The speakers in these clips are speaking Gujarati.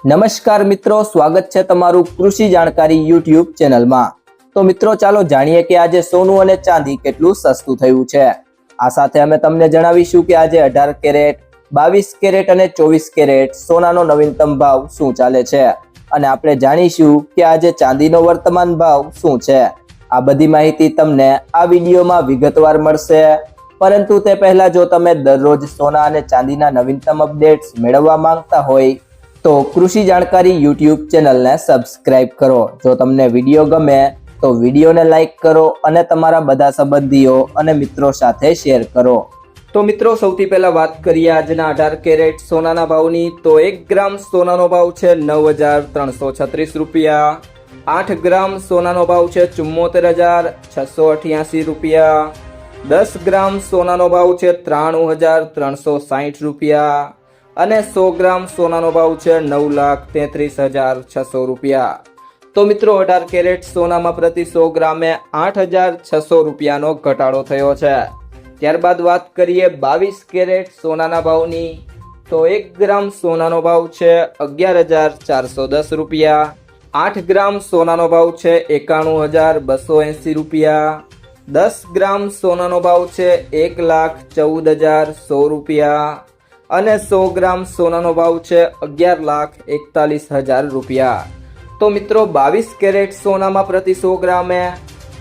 નમસ્કાર મિત્રો, સ્વાગત છે તમારું કૃષિ જાણકારી યુટ્યુબ ચેનલમાં। તો મિત્રો ચાલો જાણીએ કે આજે સોનું અને ચાંદી કેટલું સસ્તું થયું છે। આ સાથે અમે તમને જણાવીશું કે આજે 18 કેરેટ, 22 કેરેટ અને 24 કેરેટ સોનાનો નવીનતમ ભાવ શું ચાલે છે અને આપણે જાણીશું કે આજે ચાંદીનો વર્તમાન ભાવ શું છે। આ બધી માહિતી તમને આ વિડીયોમાં વિગતવાર મળશે, પરંતુ તે પહેલા જો તમે દરરોજ સોના અને ચાંદીના નવીનતમ અપડેટ્સ મેળવવા માંગતા હોય તો કૃષિ જાણકારી યુટ્યુબ ચેનલને સબસ્ક્રાઇબ કરો। જો તમને વિડીયો ગમે તો વિડીયોને લાઈક કરો અને તમારા બધા સંબંધીઓ અને મિત્રો સાથે શેર કરો। તો મિત્રો સૌથી પહેલા વાત કરીએ આજના 18 કેરેટ સોનાના ભાવની, તો 1 ગ્રામ સોનાનો ભાવ છે 9,336 રૂપિયા। 8 ગ્રામ સોનાનો ભાવ છે 74,688 રૂપિયા। 10 ગ્રામ સોનાનો ભાવ છે 93,360 રૂપિયા અને 100 ગ્રામ સોનાનો ભાવ છે 9,33,600 રૂપિયા। તો મિત્રો 18 કેરેટ સોનામાં પ્રતિ 100 ગ્રામે 8,600 રૂપિયાનો ઘટાડો થયો છે। ત્યારબાદ વાત કરીએ 22 કેરેટ સોનાના ભાવની, તો 1 ગ્રામ સોનાનો ભાવ છે 11,410 રૂપિયા। 8 ગ્રામ સોનાનો ભાવ છે 91,280 રૂપિયા। 10 ગ્રામ સોનાનો ભાવ છે 1,14,100 રૂપિયા અને 100 ગ્રામ સોનાનો ભાવ છે 11,41,000 રૂપિયા। તો મિત્રો 22 કેરેટ સોનામાં પ્રતિ 100 ગ્રામે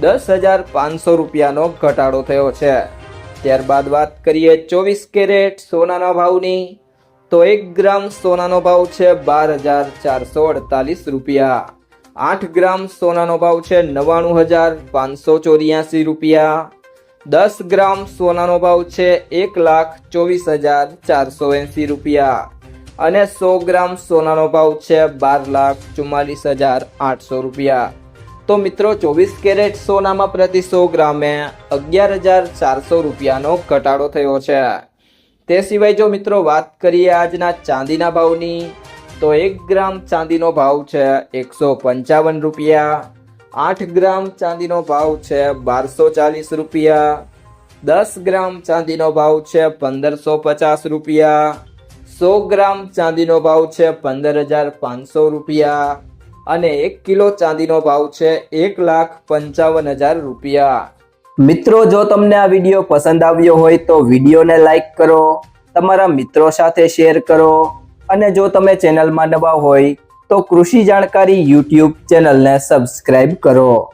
10,500 રૂપિયાનો ઘટાડો થયો છે। ત્યારબાદ વાત કરીએ 24 કેરેટ સોનાના ભાવની, તો 1 ગ્રામ સોનાનો ભાવ છે 12,448 રૂપિયા। 8 ગ્રામ સોનાનો ભાવ છે 99,584 રૂપિયા। 10 ગ્રામ સોનાનો ભાવ છે 1,24,480 રૂપિયા અને 100 ગ્રામ સોનાનો ભાવ છે 12,44,800 રૂપિયા। તો મિત્રો 24 કેરેટ સોનામાં પ્રતિ 100 ગ્રામે 11,400 રૂપિયાનો ઘટાડો થયો છે। તે સિવાય જો મિત્રો વાત કરીએ આજના ચાંદીના ભાવની, તો 1 ગ્રામ ચાંદીનો ભાવ છે 155 રૂપિયા। 8 ગ્રામ ચાંદીનો ભાવ છે 1,240 રૂપિયા। 10 ગ્રામ ચાંદીનો ભાવ છે 1,550 રૂપિયા। 100 ગ્રામ ચાંદીનો ભાવ છે 15,500 રૂપિયા અને 1 કિલો ચાંદીનો ભાવ છે 1,55,000 રૂપિયા। મિત્રો જો તમને આ વિડીયો પસંદ આવ્યો હોય તો વિડીયોને લાઈક કરો, તમારા મિત્રો સાથે શેર કરો અને જો તમે ચેનલમાં નવા હોય તો કૃષિ જાણકારી યુટ્યુબ ચેનલને સબસ્ક્રાઇબ કરો।